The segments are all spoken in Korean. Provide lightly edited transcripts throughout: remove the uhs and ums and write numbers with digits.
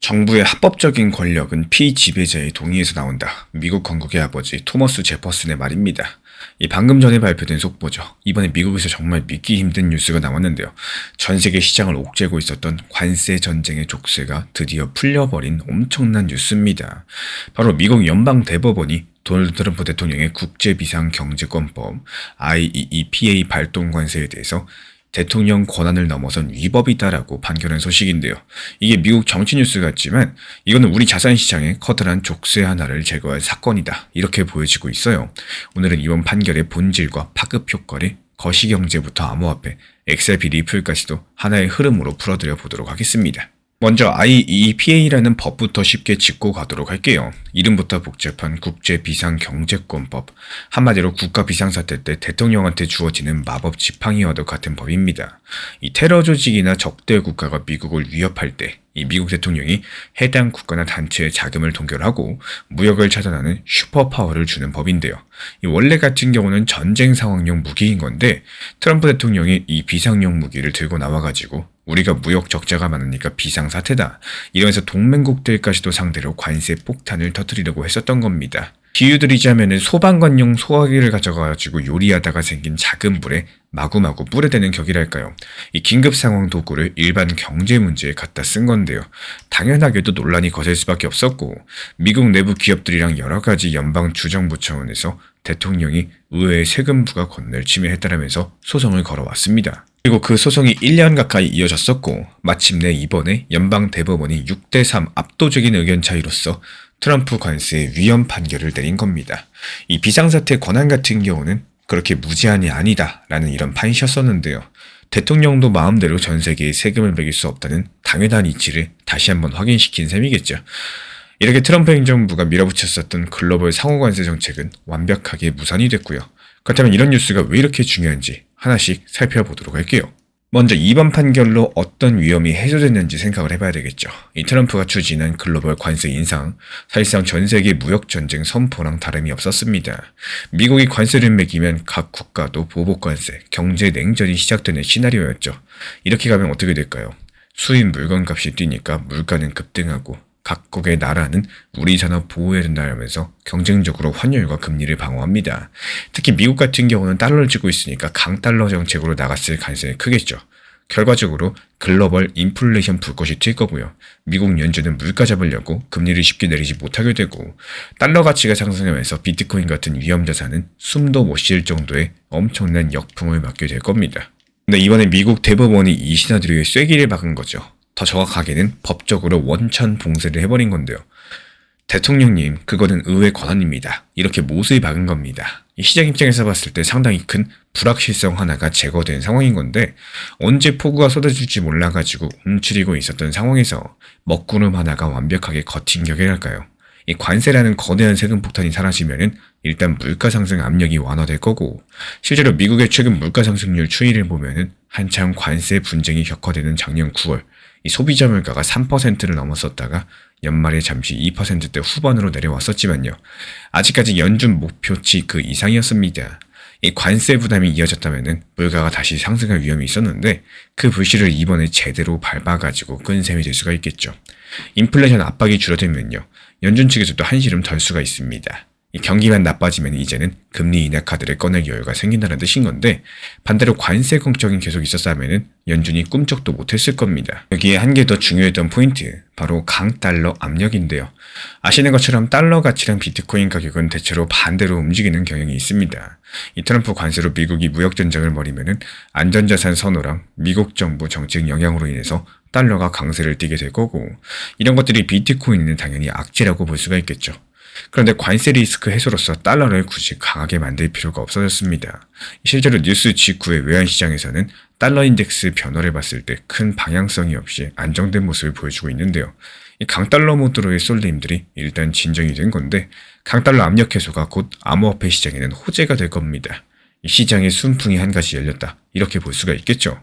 정부의 합법적인 권력은 피지배자의 동의에서 나온다. 미국 건국의 아버지 토머스 제퍼슨의 말입니다. 이 방금 전에 발표된 속보죠. 이번에 미국에서 정말 믿기 힘든 뉴스가 나왔는데요. 전 세계 시장을 옥죄고 있었던 관세 전쟁의 족쇄가 드디어 풀려버린 엄청난 뉴스입니다. 바로 미국 연방 대법원이 도널드 트럼프 대통령의 국제비상경제권법 IEEPA 발동 관세에 대해서 대통령 권한을 넘어선 위법이다라고 판결한 소식인데요. 이게 미국 정치 뉴스 같지만 이거는 우리 자산시장에 커다란 족쇄 하나를 제거할 사건이다. 이렇게 보여지고 있어요. 오늘은 이번 판결의 본질과 파급 효과를 거시경제부터 암호화폐, XRP 리플까지도 하나의 흐름으로 풀어드려 보도록 하겠습니다. 먼저 IEEPA라는 법부터 쉽게 짚고 가도록 할게요. 이름부터 복잡한 국제비상경제권법, 한마디로 국가 비상사태 때 대통령한테 주어지는 마법 지팡이와도 같은 법입니다. 이 테러 조직이나 적대 국가가 미국을 위협할 때 이 미국 대통령이 해당 국가나 단체의 자금을 동결하고 무역을 차단하는 슈퍼파워를 주는 법인데요. 이 원래 같은 경우는 전쟁 상황용 무기인 건데 트럼프 대통령이 이 비상용 무기를 들고 나와가지고 우리가 무역 적자가 많으니까 비상사태다. 이러면서 동맹국들까지도 상대로 관세 폭탄을 터뜨리려고 했었던 겁니다. 비유 드리자면은 소방관용 소화기를 가져가지고 요리하다가 생긴 작은 불에 마구마구 뿌려대는 격이랄까요. 이 긴급 상황 도구를 일반 경제 문제에 갖다 쓴 건데요. 당연하게도 논란이 거셀 수밖에 없었고 미국 내부 기업들이랑 여러 가지 연방 주정부 차원에서 대통령이 의회의 세금부가 권한을 침해했다라면서 소송을 걸어왔습니다. 그리고 그 소송이 1년 가까이 이어졌었고 마침내 이번에 연방 대법원이 6대3 압도적인 의견 차이로서 트럼프 관세의 위헌 판결을 내린 겁니다. 이 비상사태 권한 같은 경우는 그렇게 무제한이 아니다라는 이런 판이셨었는데요. 대통령도 마음대로 전 세계에 세금을 매길 수 없다는 당연한 이치를 다시 한번 확인시킨 셈이겠죠. 이렇게 트럼프 행정부가 밀어붙였었던 글로벌 상호관세 정책은 완벽하게 무산이 됐고요. 그렇다면 이런 뉴스가 왜 이렇게 중요한지 하나씩 살펴보도록 할게요. 먼저 이번 판결로 어떤 위험이 해소됐는지 생각을 해봐야 되겠죠. 이 트럼프가 추진한 글로벌 관세 인상, 사실상 전 세계 무역전쟁 선포랑 다름이 없었습니다. 미국이 관세를 매기면 각 국가도 보복관세, 경제 냉전이 시작되는 시나리오였죠. 이렇게 가면 어떻게 될까요? 수입 물건값이 뛰니까 물가는 급등하고 각국의 나라는 우리 산업 보호해야 된다면서 경쟁적으로 환율과 금리를 방어합니다. 특히 미국 같은 경우는 달러를 쥐고 있으니까 강달러 정책으로 나갔을 가능성이 크겠죠. 결과적으로 글로벌 인플레이션 불꽃이 튈 거고요. 미국 연준은 물가 잡으려고 금리를 쉽게 내리지 못하게 되고 달러 가치가 상승하면서 비트코인 같은 위험 자산은 숨도 못 쉴 정도의 엄청난 역풍을 맞게 될 겁니다. 근데 이번에 미국 대법원이 이 시나리오에 쐐기를 박은 거죠. 더 정확하게는 법적으로 원천 봉쇄를 해버린 건데요. 대통령님, 그거는 의회 권한입니다. 이렇게 못을 박은 겁니다. 이 시장 입장에서 봤을 때 상당히 큰 불확실성 하나가 제거된 상황인 건데 언제 폭우가 쏟아질지 몰라가지고 움츠리고 있었던 상황에서 먹구름 하나가 완벽하게 거친 격이랄까요. 이 관세라는 거대한 세금 폭탄이 사라지면은 일단 물가 상승 압력이 완화될 거고 실제로 미국의 최근 물가 상승률 추이를 보면은 한참 관세 분쟁이 격화되는 작년 9월 이 소비자 물가가 3%를 넘었었다가 연말에 잠시 2%대 후반으로 내려왔었지만요. 아직까지 연준 목표치 그 이상이었습니다. 이 관세 부담이 이어졌다면 물가가 다시 상승할 위험이 있었는데 그 불씨를 이번에 제대로 밟아가지고 끈 셈이 될 수가 있겠죠. 인플레이션 압박이 줄어들면요. 연준 측에서도 한시름 덜 수가 있습니다. 이 경기만 나빠지면 이제는 금리 인하 카드를 꺼낼 여유가 생긴다는 뜻인 건데 반대로 관세 걱정이 계속 있었다면 연준이 꿈쩍도 못했을 겁니다. 여기에 한 개 더 중요했던 포인트, 바로 강달러 압력인데요. 아시는 것처럼 달러 가치랑 비트코인 가격은 대체로 반대로 움직이는 경향이 있습니다. 이 트럼프 관세로 미국이 무역전쟁을 벌이면 안전자산 선호랑 미국 정부 정책 영향으로 인해서 달러가 강세를 띠게 될 거고 이런 것들이 비트코인은 당연히 악재라고 볼 수가 있겠죠. 그런데 관세 리스크 해소로서 달러를 굳이 강하게 만들 필요가 없어졌습니다. 실제로 뉴스 직후의 외환시장에서는 달러 인덱스 변화를 봤을 때 큰 방향성이 없이 안정된 모습을 보여주고 있는데요. 이 강달러 모드로의 쏠림들이 일단 진정이 된 건데 강달러 압력 해소가 곧 암호화폐 시장에는 호재가 될 겁니다. 이 시장의 순풍이 한 가지 열렸다. 이렇게 볼 수가 있겠죠.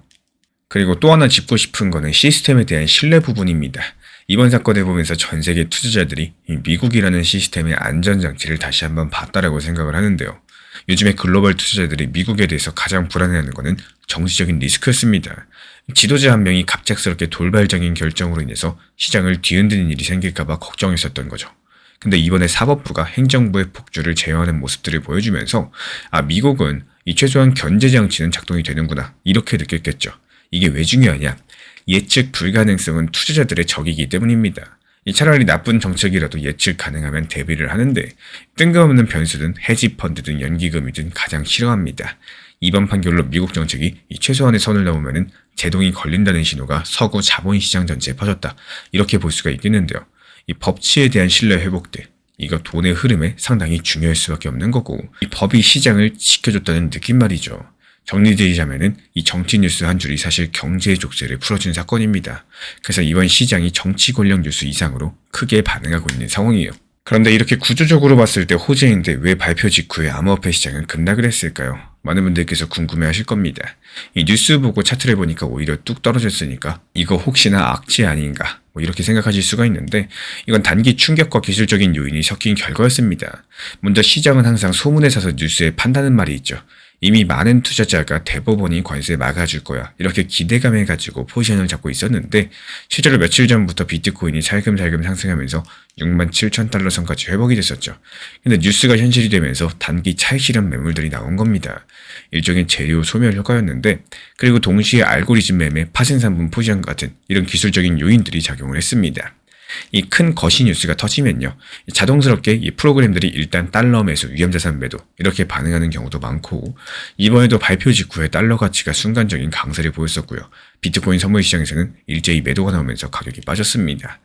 그리고 또 하나 짚고 싶은 거는 시스템에 대한 신뢰 부분입니다. 이번 사건을 보면서 전 세계 투자자들이 이 미국이라는 시스템의 안전장치를 다시 한번 봤다라고 생각을 하는데요. 요즘에 글로벌 투자자들이 미국에 대해서 가장 불안해하는 것은 정치적인 리스크였습니다. 지도자 한 명이 갑작스럽게 돌발적인 결정으로 인해서 시장을 뒤흔드는 일이 생길까봐 걱정했었던 거죠. 근데 이번에 사법부가 행정부의 폭주를 제어하는 모습들을 보여주면서 미국은 이 최소한 견제 장치는 작동이 되는구나 이렇게 느꼈겠죠. 이게 왜 중요하냐? 예측 불가능성은 투자자들의 적이기 때문입니다. 차라리 나쁜 정책이라도 예측 가능하면 대비를 하는데 뜬금없는 변수든 헤지펀드든 연기금이든 가장 싫어합니다. 이번 판결로 미국 정책이 최소한의 선을 넘으면 제동이 걸린다는 신호가 서구 자본시장 전체에 퍼졌다. 이렇게 볼 수가 있겠는데요. 이 법치에 대한 신뢰 회복들, 이거 돈의 흐름에 상당히 중요할 수밖에 없는 거고 이 법이 시장을 지켜줬다는 느낌 말이죠. 정리드리자면은 이 정치 뉴스 한 줄이 사실 경제의 족쇄를 풀어준 사건입니다. 그래서 이번 시장이 정치 권력 뉴스 이상으로 크게 반응하고 있는 상황이에요. 그런데 이렇게 구조적으로 봤을 때 호재인데 왜 발표 직후에 암호화폐 시장은 급락을 했을까요? 많은 분들께서 궁금해하실 겁니다. 이 뉴스 보고 차트를 보니까 오히려 뚝 떨어졌으니까 이거 혹시나 악재 아닌가 이렇게 생각하실 수가 있는데 이건 단기 충격과 기술적인 요인이 섞인 결과였습니다. 먼저 시장은 항상 소문에 사서 뉴스에 판다는 말이 있죠. 이미 많은 투자자가 대법원이 관세 막아줄 거야 이렇게 기대감을 가지고 포지션을 잡고 있었는데 실제로 며칠 전부터 비트코인이 살금살금 상승하면서 67,000달러 선까지 회복이 됐었죠. 근데 뉴스가 현실이 되면서 단기 차익 실현 매물들이 나온 겁니다. 일종의 재료 소멸 효과였는데 그리고 동시에 알고리즘 매매, 파생산분 포지션 같은 이런 기술적인 요인들이 작용을 했습니다. 이 큰 거시 뉴스가 터지면요 자동스럽게 이 프로그램들이 일단 달러 매수, 위험자산 매도 이렇게 반응하는 경우도 많고 이번에도 발표 직후에 달러 가치가 순간적인 강세를 보였었고요. 비트코인 선물 시장에서는 일제히 매도가 나오면서 가격이 빠졌습니다.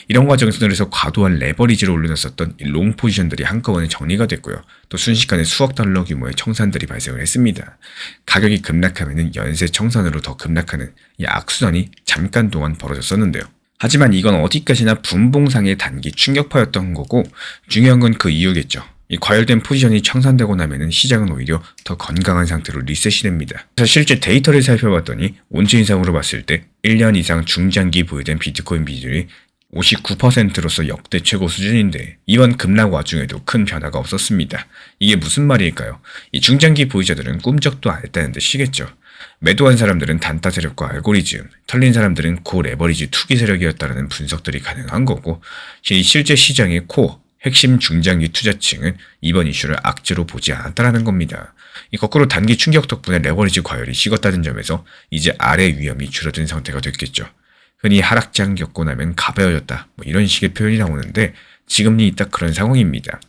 이런 과정에서 과도한 레버리지로 올려놨었던 롱 포지션들이 한꺼번에 정리가 됐고요. 또 순식간에 수억 달러 규모의 청산들이 발생을 했습니다. 가격이 급락하면 연쇄 청산으로 더 급락하는 이 악순환이 잠깐 동안 벌어졌었는데요. 하지만 이건 어디까지나 분봉상의 단기 충격파였던 거고 중요한 건 그 이유겠죠. 이 과열된 포지션이 청산되고 나면은 시장은 오히려 더 건강한 상태로 리셋이 됩니다. 그래서 실제 데이터를 살펴봤더니 온체인상으로 봤을 때 1년 이상 중장기 보유된 비트코인 비율이 59%로서 역대 최고 수준인데 이번 급락 와중에도 큰 변화가 없었습니다. 이게 무슨 말일까요? 이 중장기 보유자들은 꿈쩍도 안 했다는 뜻이겠죠. 매도한 사람들은 단타 세력과 알고리즘, 털린 사람들은 고 레버리지 투기 세력이었다는 분석들이 가능한 거고 실제 시장의 코어, 핵심 중장기 투자층은 이번 이슈를 악재로 보지 않았다는 겁니다. 거꾸로 단기 충격 덕분에 레버리지 과열이 식었다는 점에서 이제 아래 위험이 줄어든 상태가 됐겠죠. 흔히 하락장 겪고 나면 가벼워졌다 이런 식의 표현이 나오는데 지금이 딱 그런 상황입니다.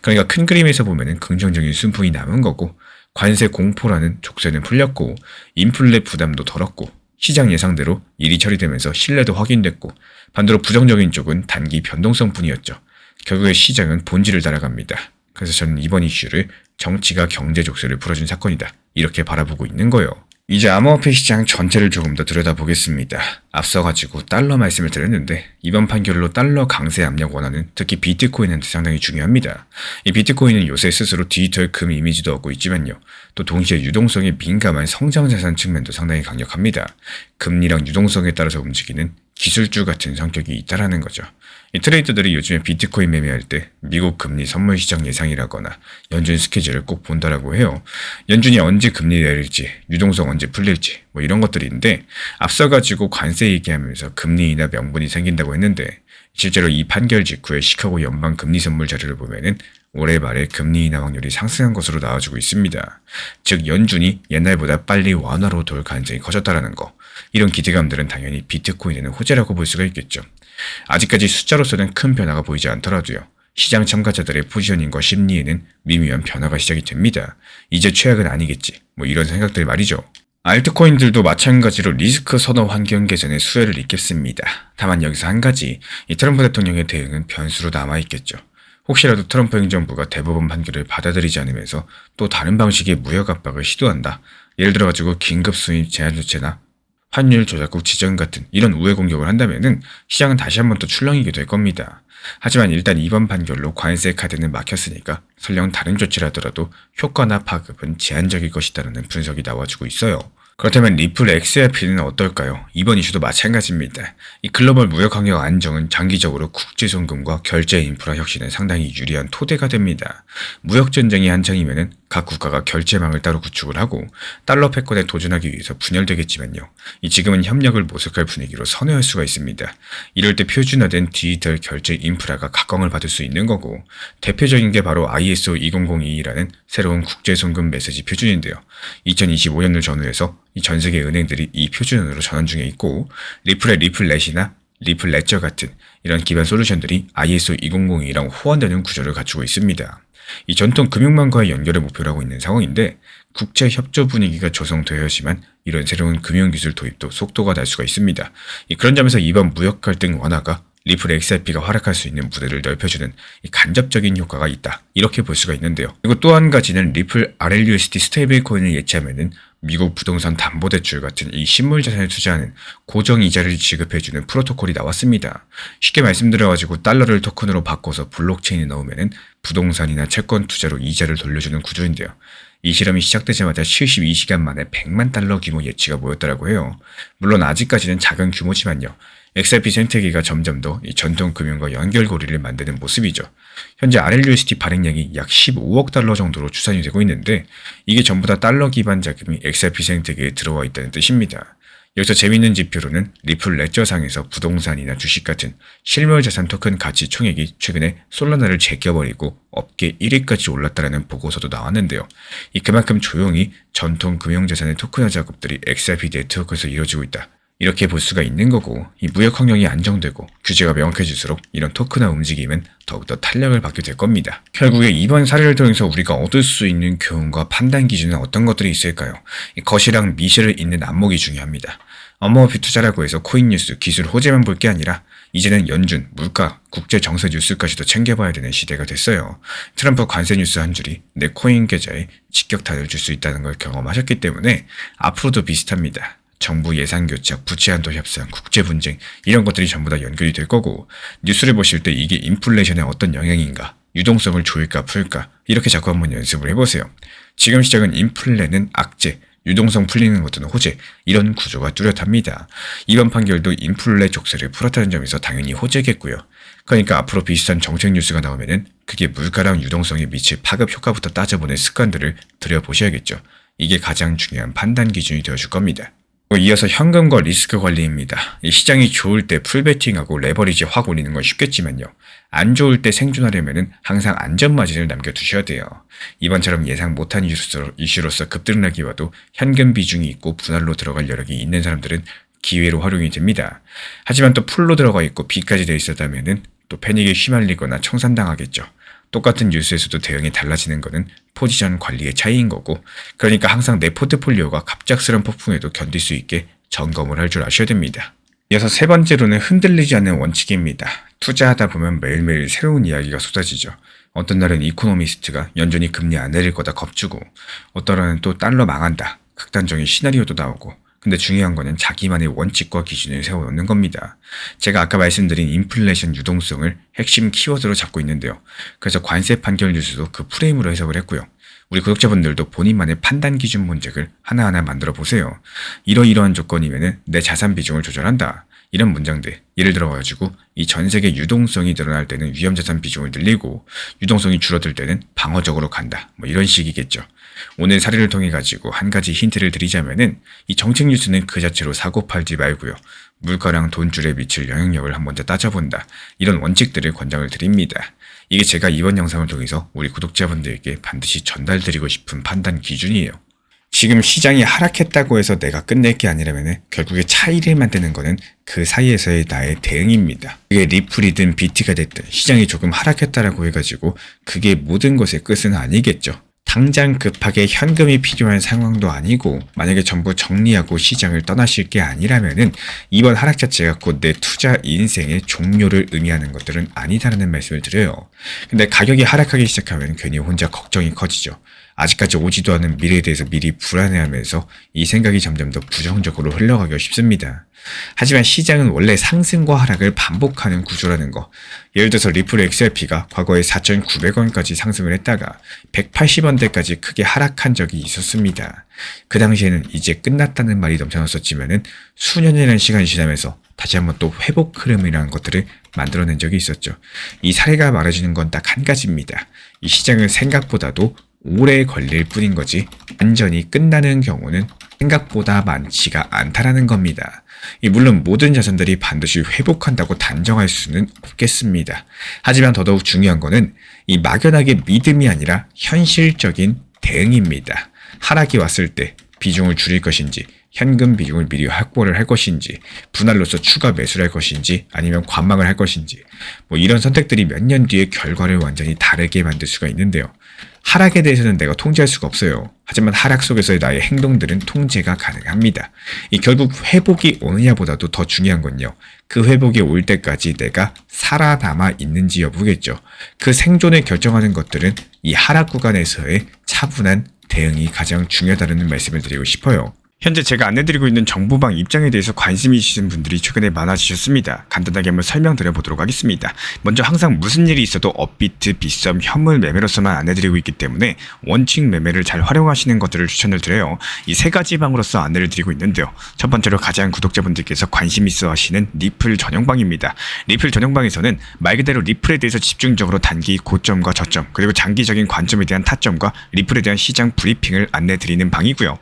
그러니까 큰 그림에서 보면 긍정적인 순풍이 남은 거고 관세 공포라는 족쇄는 풀렸고 인플레 부담도 덜었고 시장 예상대로 일이 처리되면서 신뢰도 확인됐고 반대로 부정적인 쪽은 단기 변동성뿐이었죠. 결국에 시장은 본질을 따라갑니다. 그래서 저는 이번 이슈를 정치가 경제 족쇄를 풀어준 사건이다 이렇게 바라보고 있는 거예요. 이제 암호화폐 시장 전체를 조금 더 들여다보겠습니다. 앞서가지고 달러 말씀을 드렸는데 이번 판결로 달러 강세 압력 원화는 특히 비트코인한테 상당히 중요합니다. 이 비트코인은 요새 스스로 디지털 금 이미지도 얻고 있지만요. 또 동시에 유동성에 민감한 성장자산 측면도 상당히 강력합니다. 금리랑 유동성에 따라서 움직이는 기술주 같은 성격이 있다라는 거죠. 이 트레이더들이 요즘에 비트코인 매매할 때 미국 금리 선물 시장 예상이라거나 연준 스케줄을 꼭 본다라고 해요. 연준이 언제 금리 내릴지, 유동성 언제 풀릴지 이런 것들인데 앞서가지고 관세 얘기하면서 금리 인하 명분이 생긴다고 했는데 실제로 이 판결 직후에 시카고 연방 금리 선물 자료를 보면은 올해 말에 금리 인하 확률이 상승한 것으로 나와주고 있습니다. 즉 연준이 옛날보다 빨리 완화로 돌 가능성이 커졌다라는 거. 이런 기대감들은 당연히 비트코인에는 호재라고 볼 수가 있겠죠. 아직까지 숫자로서는 큰 변화가 보이지 않더라도요. 시장 참가자들의 포지셔닝과 심리에는 미묘한 변화가 시작이 됩니다. 이제 최악은 아니겠지. 이런 생각들 말이죠. 알트코인들도 마찬가지로 리스크 선호 환경 개선의 수혜를 입겠습니다. 다만 여기서 한 가지, 이 트럼프 대통령의 대응은 변수로 남아있겠죠. 혹시라도 트럼프 행정부가 대법원 판결을 받아들이지 않으면서 또 다른 방식의 무역 압박을 시도한다. 예를 들어가지고 긴급 수입 제한 조치나 환율 조작국 지정 같은 이런 우회 공격을 한다면은 시장은 다시 한번 또 출렁이게 될 겁니다. 하지만 일단 이번 판결로 관세 카드는 막혔으니까 설령 다른 조치를 하더라도 효과나 파급은 제한적일 것이다라는 분석이 나와주고 있어요. 그렇다면 리플 XRP는 어떨까요? 이번 이슈도 마찬가지입니다. 이 글로벌 무역 환경 안정은 장기적으로 국제 송금과 결제 인프라 혁신에 상당히 유리한 토대가 됩니다. 무역 전쟁이 한창이면은 각 국가가 결제망을 따로 구축을 하고 달러 패권에 도전하기 위해서 분열되겠지만요. 이 지금은 협력을 모색할 분위기로 선회할 수가 있습니다. 이럴 때 표준화된 디지털 결제 인프라가 각광을 받을 수 있는 거고, 대표적인 게 바로 ISO 20022라는 새로운 국제 송금 메시지 표준인데요. 2025년을 전후해서 이 전 세계 은행들이 이 표준으로 전환 중에 있고, 리플의 리플렛이나 리플레저 같은 이런 기반 솔루션들이 ISO 2002랑 호환되는 구조를 갖추고 있습니다. 이 전통 금융망과의 연결을 목표로 하고 있는 상황인데, 국제 협조 분위기가 조성되어야지만 이런 새로운 금융기술 도입도 속도가 날 수가 있습니다. 그런 점에서 이번 무역 갈등 완화가 리플 XRP가 활약할 수 있는 무대를 넓혀주는 간접적인 효과가 있다, 이렇게 볼 수가 있는데요. 그리고 또 한 가지는 리플 RLUSD 스테이블 코인을 예치하면은 미국 부동산 담보대출 같은 이 실물자산에 투자하는 고정이자를 지급해주는 프로토콜이 나왔습니다. 쉽게 말씀드려가지고 달러를 토큰으로 바꿔서 블록체인에 넣으면은 부동산이나 채권 투자로 이자를 돌려주는 구조인데요. 이 실험이 시작되자마자 72시간 만에 100만 달러 규모 예치가 모였다고 해요. 물론 아직까지는 작은 규모지만요. XRP 생태계가 점점 더 이 전통 금융과 연결고리를 만드는 모습이죠. 현재 RLUSD 발행량이 약 15억 달러 정도로 추산이 되고 있는데, 이게 전부 다 달러 기반 자금이 XRP 생태계에 들어와 있다는 뜻입니다. 여기서 재미있는 지표로는 리플 레저상에서 부동산이나 주식 같은 실물자산 토큰 가치 총액이 최근에 솔라나를 제껴버리고 업계 1위까지 올랐다는 보고서도 나왔는데요. 그만큼 조용히 전통 금융자산의 토큰화 작업들이 XRP 네트워크에서 이루어지고 있다, 이렇게 볼 수가 있는 거고, 이 무역 환경이 안정되고 규제가 명확해질수록 이런 토큰화 움직임은 더욱더 탄력을 받게 될 겁니다. 결국에 이번 사례를 통해서 우리가 얻을 수 있는 교훈과 판단 기준은 어떤 것들이 있을까요? 것이랑 미실을 잇는 안목이 중요합니다. 암호화폐 투자라고 해서 코인 뉴스, 기술 호재만 볼 게 아니라 이제는 연준, 물가, 국제 정세 뉴스까지도 챙겨봐야 되는 시대가 됐어요. 트럼프 관세 뉴스 한 줄이 내 코인 계좌에 직격탄을 줄 수 있다는 걸 경험하셨기 때문에 앞으로도 비슷합니다. 정부 예산 교착, 부채 한도 협상, 국제 분쟁, 이런 것들이 전부 다 연결이 될 거고, 뉴스를 보실 때 이게 인플레이션에 어떤 영향인가, 유동성을 조일까 풀까, 이렇게 자꾸 한번 연습을 해보세요. 지금 시작은 인플레는 악재, 유동성 풀리는 것들은 호재, 이런 구조가 뚜렷합니다. 이번 판결도 인플레 족쇄를 풀었다는 점에서 당연히 호재겠고요. 그러니까 앞으로 비슷한 정책 뉴스가 나오면은 그게 물가랑 유동성에 미칠 파급 효과부터 따져보는 습관들을 들여보셔야겠죠. 이게 가장 중요한 판단 기준이 되어줄 겁니다. 이어서 현금과 리스크 관리입니다. 이 시장이 좋을 때 풀베팅하고 레버리지 확 올리는 건 쉽겠지만요. 안 좋을 때 생존하려면 항상 안전마진을 남겨두셔야 돼요. 이번처럼 예상 못한 이슈로서 급등나기와도 현금 비중이 있고 분할로 들어갈 여력이 있는 사람들은 기회로 활용이 됩니다. 하지만 또 풀로 들어가 있고 B까지 돼 있었다면 또 패닉에 휘말리거나 청산당하겠죠. 똑같은 뉴스에서도 대응이 달라지는 것은 포지션 관리의 차이인 거고, 그러니까 항상 내 포트폴리오가 갑작스런 폭풍에도 견딜 수 있게 점검을 할 줄 아셔야 됩니다. 이어서 세 번째로는 흔들리지 않는 원칙입니다. 투자하다 보면 매일매일 새로운 이야기가 쏟아지죠. 어떤 날은 이코노미스트가 연준이 금리 안 내릴 거다 겁주고, 어떤 날은 또 달러 망한다, 극단적인 시나리오도 나오고, 근데 중요한 거는 자기만의 원칙과 기준을 세워놓는 겁니다. 제가 아까 말씀드린 인플레이션 유동성을 핵심 키워드로 잡고 있는데요. 그래서 관세 판결 뉴스도 그 프레임으로 해석을 했고요. 우리 구독자분들도 본인만의 판단 기준 문책을 하나하나 만들어 보세요. 이러이러한 조건이면은 내 자산 비중을 조절한다, 이런 문장들, 예를 들어가지고 이 전 세계 유동성이 늘어날 때는 위험자산 비중을 늘리고 유동성이 줄어들 때는 방어적으로 간다, 이런 식이겠죠. 오늘 사례를 통해 가지고 한 가지 힌트를 드리자면은 이 정책 뉴스는 그 자체로 사고 팔지 말고요. 물가랑 돈줄에 미칠 영향력을 한 번 더 따져본다, 이런 원칙들을 권장을 드립니다. 이게 제가 이번 영상을 통해서 우리 구독자분들에게 반드시 전달드리고 싶은 판단 기준이에요. 지금 시장이 하락했다고 해서 내가 끝낼 게 아니라면 결국에 차이를 만드는 거는 그 사이에서의 나의 대응입니다. 그게 리플이든 비트가 됐든 시장이 조금 하락했다라고 해가지고 그게 모든 것의 끝은 아니겠죠. 당장 급하게 현금이 필요한 상황도 아니고, 만약에 전부 정리하고 시장을 떠나실 게 아니라면은 이번 하락 자체가 곧 내 투자 인생의 종료를 의미하는 것들은 아니다라는 말씀을 드려요. 근데 가격이 하락하기 시작하면 괜히 혼자 걱정이 커지죠. 아직까지 오지도 않은 미래에 대해서 미리 불안해하면서 이 생각이 점점 더 부정적으로 흘러가기가 쉽습니다. 하지만 시장은 원래 상승과 하락을 반복하는 구조라는 거. 예를 들어서 리플 XRP가 과거에 4,900원까지 상승을 했다가 180원대까지 크게 하락한 적이 있었습니다. 그 당시에는 이제 끝났다는 말이 넘쳐났었지만은 수년이라는 시간이 지나면서 다시 한번 또 회복 흐름이라는 것들을 만들어낸 적이 있었죠. 이 사례가 말해주는 건 딱 한 가지입니다. 이 시장은 생각보다도 오래 걸릴 뿐인 거지 완전히 끝나는 경우는 생각보다 많지가 않다라는 겁니다. 물론 모든 자산들이 반드시 회복한다고 단정할 수는 없겠습니다. 하지만 더더욱 중요한 거는 이 막연하게 믿음이 아니라 현실적인 대응입니다. 하락이 왔을 때 비중을 줄일 것인지, 현금 비중을 미리 확보를 할 것인지, 분할로서 추가 매수를 할 것인지, 아니면 관망을 할 것인지, 이런 선택들이 몇 년 뒤에 결과를 완전히 다르게 만들 수가 있는데요. 하락에 대해서는 내가 통제할 수가 없어요. 하지만 하락 속에서의 나의 행동들은 통제가 가능합니다. 결국 회복이 오느냐보다도 더 중요한 건요. 그 회복이 올 때까지 내가 살아남아 있는지 여부겠죠. 그 생존을 결정하는 것들은 이 하락 구간에서의 차분한 대응이 가장 중요하다는 말씀을 드리고 싶어요. 현재 제가 안내드리고 있는 정보방 입장에 대해서 관심이 있으신 분들이 최근에 많아지셨습니다. 간단하게 한번 설명드려보도록 하겠습니다. 먼저 항상 무슨 일이 있어도 업비트, 빗썸, 현물 매매로서만 안내드리고 있기 때문에 원칙 매매를 잘 활용하시는 것들을 추천을 드려요. 이 세 가지 방으로서 안내를 드리고 있는데요. 첫 번째로 가장 구독자분들께서 관심 있어 하시는 리플 전용방입니다. 리플 전용방에서는 말 그대로 리플에 대해서 집중적으로 단기 고점과 저점, 그리고 장기적인 관점에 대한 타점과 리플에 대한 시장 브리핑을 안내드리는 방이고요.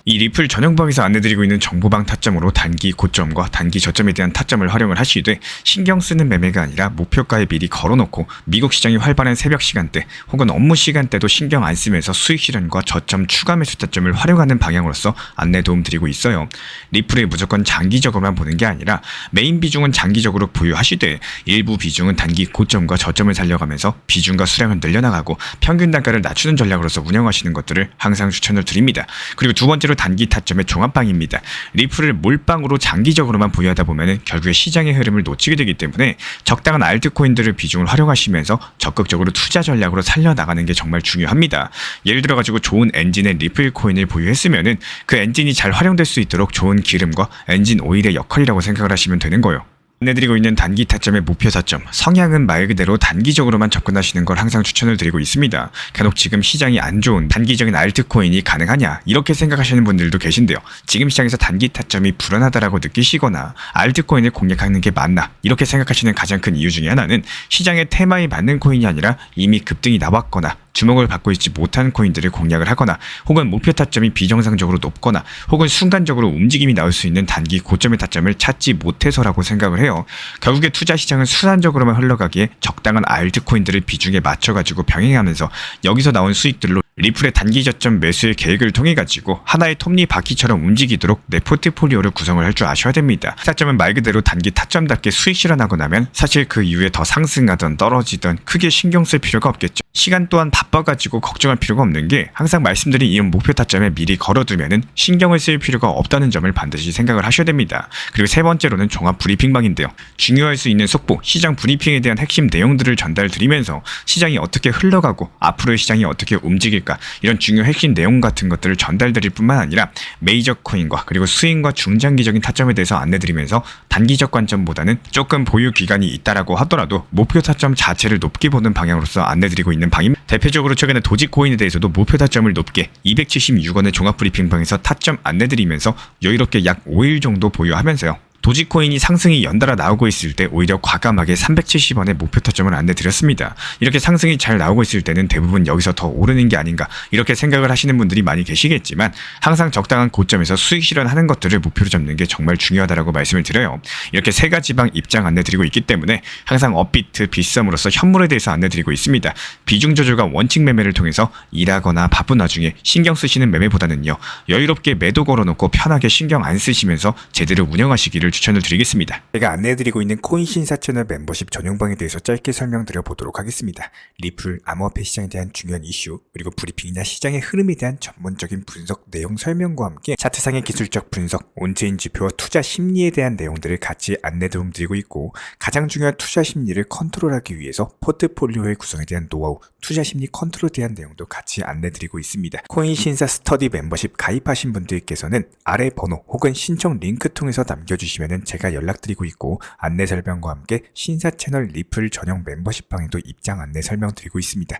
이 리플 전용방에서 안내드리고 있는 정보방 타점으로 단기 고점과 단기 저점에 대한 타점을 활용을 하시되 신경 쓰는 매매가 아니라 목표가에 미리 걸어놓고 미국 시장이 활발한 새벽 시간대 혹은 업무 시간대도 신경 안 쓰면서 수익 실현과 저점 추가 매수 타점을 활용하는 방향으로서 안내 도움 드리고 있어요. 리플에 무조건 장기적으로만 보는 게 아니라 메인 비중은 장기적으로 보유하시되 일부 비중은 단기 고점과 저점을 살려가면서 비중과 수량을 늘려나가고 평균 단가를 낮추는 전략으로서 운영하시는 것들을 항상 추천을 드립니다. 그리고 두 번째로 단기 타점의 종합방입니다. 리플을 몰빵으로 장기적으로만 보유하다 보면 결국에 시장의 흐름을 놓치게 되기 때문에 적당한 알트코인들을 비중을 활용하시면서 적극적으로 투자 전략으로 살려나가는 게 정말 중요합니다. 예를 들어 가지고 좋은 엔진의 리플 코인을 보유했으면 그 엔진이 잘 활용될 수 있도록 좋은 기름과 엔진 오일의 역할이라고 생각을 하시면 되는 거예요. 안내드리고 있는 단기 타점의 목표 타점, 성향은 말 그대로 단기적으로만 접근하시는 걸 항상 추천을 드리고 있습니다. 간혹 지금 시장이 안 좋은 단기적인 알트코인이 가능하냐 이렇게 생각하시는 분들도 계신데요. 지금 시장에서 단기 타점이 불안하다라고 느끼시거나 알트코인을 공략하는 게 맞나 이렇게 생각하시는 가장 큰 이유 중에 하나는 시장의 테마에 맞는 코인이 아니라 이미 급등이 나왔거나 주목을 받고 있지 못한 코인들을 공략을 하거나 혹은 목표 타점이 비정상적으로 높거나 혹은 순간적으로 움직임이 나올 수 있는 단기 고점의 타점을 찾지 못해서라고 생각을 해요. 결국에 투자 시장은 순환적으로만 흘러가기에 적당한 알트코인들을 비중에 맞춰가지고 병행하면서 여기서 나온 수익들로 리플의 단기 저점 매수의 계획을 통해 가지고 하나의 톱니바퀴처럼 움직이도록 내 포트폴리오를 구성을 할 줄 아셔야 됩니다. 타점은 말 그대로 단기 타점답게 수익 실현하고 나면 사실 그 이후에 더 상승하던 떨어지던 크게 신경 쓸 필요가 없겠죠. 시간 또한 바빠가지고 걱정할 필요가 없는 게 항상 말씀드린 이 목표 타점에 미리 걸어두면은 신경을 쓸 필요가 없다는 점을 반드시 생각을 하셔야 됩니다. 그리고 세 번째로는 종합 브리핑방인데요. 중요할 수 있는 속보, 시장 브리핑에 대한 핵심 내용들을 전달드리면서 시장이 어떻게 흘러가고 앞으로의 시장이 어떻게 움직일까 이런 중요 핵심 내용 같은 것들을 전달드릴 뿐만 아니라 메이저 코인과 그리고 스윙과 중장기적인 타점에 대해서 안내드리면서 단기적 관점보다는 조금 보유 기간이 있다라고 하더라도 목표 타점 자체를 높게 보는 방향으로서 안내드리고 있는 방입니다. 대표적으로 최근에 도지코인에 대해서도 목표 타점을 높게 276원의 종합 브리핑방에서 타점 안내드리면서 여유롭게 약 5일 정도 보유하면서요. 도지코인이 상승이 연달아 나오고 있을 때 오히려 과감하게 370원의 목표 타점을 안내드렸습니다. 이렇게 상승이 잘 나오고 있을 때는 대부분 여기서 더 오르는 게 아닌가 이렇게 생각을 하시는 분들이 많이 계시겠지만 항상 적당한 고점에서 수익 실현하는 것들을 목표로 잡는 게 정말 중요하다고 말씀을 드려요. 이렇게 세 가지 방 입장 안내드리고 있기 때문에 항상 업비트, 빗썸으로서 현물에 대해서 안내드리고 있습니다. 비중 조절과 원칙 매매를 통해서 일하거나 바쁜 와중에 신경 쓰시는 매매보다는요. 여유롭게 매도 걸어놓고 편하게 신경 안 쓰시면서 제대로 운영하시기를 추천을 드리겠습니다. 제가 안내해드리고 있는 코인 신사 채널 멤버십 전용방에 대해서 짧게 설명드려 보도록 하겠습니다. 리플, 암호화폐 시장에 대한 중요한 이슈, 그리고 브리핑이나 시장의 흐름에 대한 전문적인 분석 내용 설명과 함께 차트상의 기술적 분석, 온체인 지표와 투자 심리에 대한 내용들을 같이 안내 도움 드리고 있고 가장 중요한 투자 심리를 컨트롤하기 위해서 포트폴리오의 구성에 대한 노하우, 투자 심리 컨트롤에 대한 내용도 같이 안내 드리고 있습니다. 코인 신사 스터디 멤버십 가입하신 분들께서는 아래 번호 혹은 신청 링크 통해서 남겨주시면 원하시면 제가 연락드리고 있고 안내 설명과 함께 신사 채널 리플 전용 멤버십방에도 입장 안내 설명드리고 있습니다.